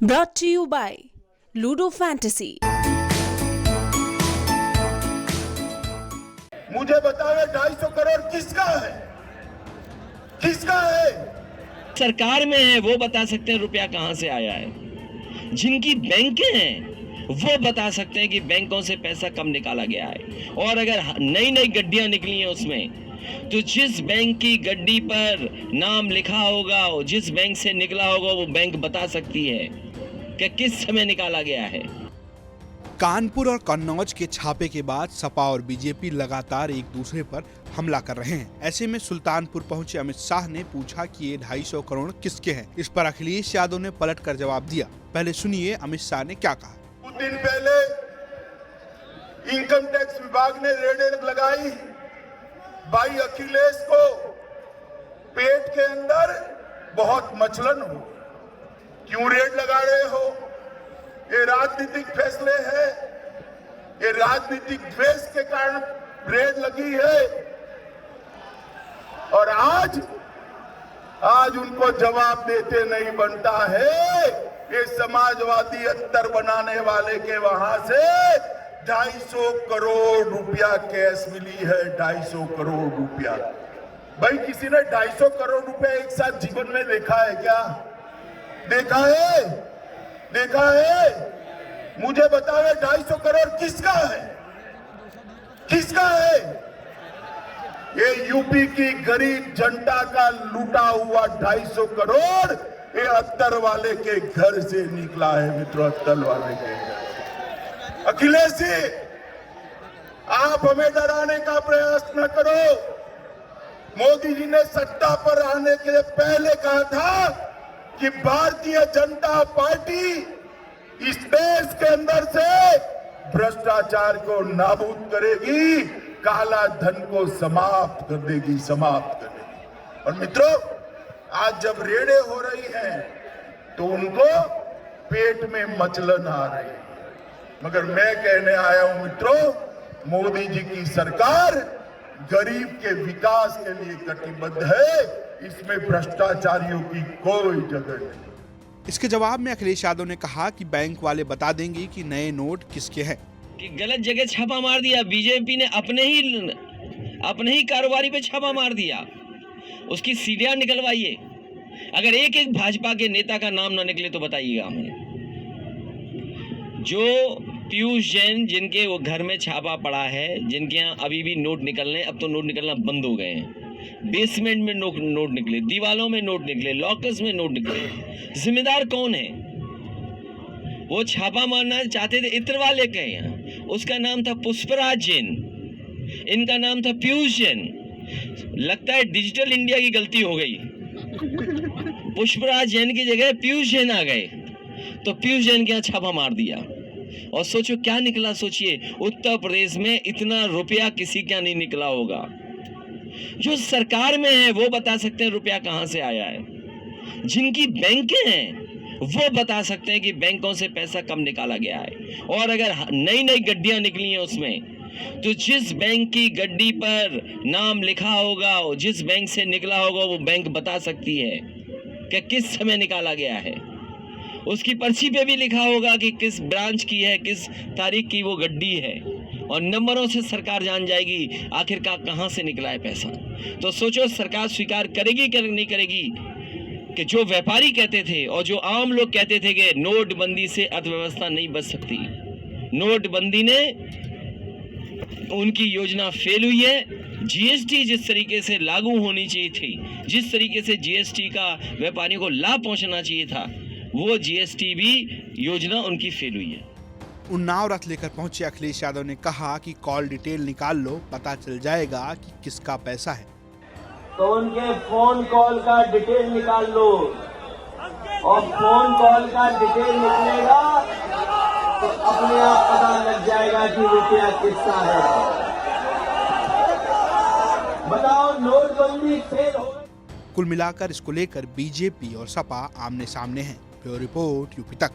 Brought to you by Ludo Fantasy। मुझे बताओ 250 करोड़ किसका है? किसका है? सरकार में है वो बता सकते हैं रुपया कहां से आया है। जिनकी बैंकें हैं वो बता सकते हैं कि बैंकों से पैसा कब निकाला गया है। और अगर नई नई गड्डियां निकली हैं उसमें, तो जिस बैंक की गड्डी पर नाम लिखा होगा, जिस बैंक से निकला होगा, वो बैंक बता सकती है कि किस समय निकाला गया है। कानपुर और कन्नौज के छापे के बाद सपा और बीजेपी लगातार एक दूसरे पर हमला कर रहे हैं। ऐसे में सुल्तानपुर पहुंचे अमित शाह ने पूछा कि ये 250 करोड़ किसके हैं। इस पर अखिलेश यादव ने पलटकर जवाब दिया। पहले सुनिए अमित शाह ने क्या कहा। कुछ दिन पहले इनकम टैक्स विभाग ने रेड लगाई। भाई अखिलेश को पेट के अंदर बहुत मचलन हो, क्यों रेड लगा रहे हो? ये राजनीतिक फैसले हैं, ये राजनीतिक द्वेष के कारण रेड लगी है। और आज उनको जवाब देते नहीं बनता है। ये समाजवादी अत्तर बनाने वाले के वहां से 250 करोड़ रुपया कैश मिली है। 250 करोड़ रुपया। भाई किसी ने 250 करोड़ रुपया एक साथ जीवन में देखा है क्या? देखा है? देखा है? मुझे बताओ 250 करोड़ किसका है? किसका है? ये यूपी की गरीब जनता का लूटा हुआ 250 करोड़ ये अत्तर वाले के घर से निकला है मित्रों, अत्तर वाले के घर। अखिलेश जी, आप हमें डराने का प्रयास न करो। मोदी जी ने सत्ता पर आने के पहले कहा था कि भारतीय जनता पार्टी इस देश के अंदर से भ्रष्टाचार को नाबूद करेगी, काला धन को समाप्त कर देगी, समाप्त कर देगी। और मित्रों, आज जब रेडें हो रही हैं तो उनको पेट में मचलन आ रही है। मगर मैं कहने आया हूं मित्रों, मोदी जी की सरकार गरीब के विकास के लिए कटिबद्ध है। इसमें भ्रष्टाचारियों की कोई जगह नहीं। इसके जवाब में अखिलेश यादव ने कहा कि बैंक वाले बता देंगे कि नए नोट किसके हैं। कि गलत जगह छापा मार दिया। बीजेपी ने अपने ही कारोबारी पे छापा मार दिया। उसकी सीढ़ियां निकलवाइए। अगर एक एक भाजपा के नेता का नाम ना निकले तो बताइएगा हमें। जो पीयूष जैन, जिनके वो घर में छापा पड़ा है, जिनके यहाँ अभी भी नोट निकलने, अब तो नोट निकलना बंद हो गए हैं। बेसमेंट में नोट निकले, दीवालों में नोट निकले, लॉकर्स में नोट निकले। जिम्मेदार कौन है? वो छापा मारना चाहते थे इत्र वाले के यहाँ। उसका नाम था पुष्पराज जैन, इनका नाम था पीयूष जैन। लगता है डिजिटल इंडिया की गलती हो गई। पुष्पराज जैन की जगह पीयूष जैन आ गए, तो पीयूष जैन के यहाँ छापा मार दिया। और सोचो क्या निकला। सोचिए, उत्तर प्रदेश में इतना रुपया किसी का नहीं निकला होगा। जो सरकार में है वो बता सकते हैं रुपया कहां से आया है। जिनकी बैंकें हैं वो बता सकते हैं कि बैंकों से पैसा कब निकाला गया है। और अगर नई नई गड्डियां निकली हैं उसमें, तो जिस बैंक की गड्डी पर नाम लिखा होगा, जिस बैंक से निकला होगा, वो बैंक बता सकती है कि किस समय निकाला गया है। उसकी पर्ची पे भी लिखा होगा कि किस ब्रांच की है, किस तारीख की वो गड्डी है। और नंबरों से सरकार जान जाएगी आखिरकार कहां से निकला है पैसा। तो सोचो सरकार स्वीकार करेगी कि नहीं करेगी कि जो व्यापारी कहते थे और जो आम लोग कहते थे कि नोटबंदी से अर्थव्यवस्था नहीं बच सकती। नोटबंदी ने उनकी योजना फेल हुई है। जीएसटी जिस तरीके से लागू होनी चाहिए थी, जिस तरीके से जीएसटी का व्यापारियों को लाभ पहुंचना चाहिए था, वो जीएसटी भी योजना उनकी फेल हुई है। उन्नाव रथ लेकर पहुंचे अखिलेश यादव ने कहा कि कॉल डिटेल निकाल लो, पता चल जाएगा कि किसका पैसा है। तो उनके फोन कॉल का डिटेल निकाल लो, और फोन कॉल का डिटेल निकलेगा तो अपने आप पता लग जाएगा कि रुपया किसका है। बताओ, नोटबंदी फेल हो। कुल मिलाकर इसको लेकर बीजेपी और सपा आमने सामने हैं। ब्यूरो रिपोर्ट यूपी तक।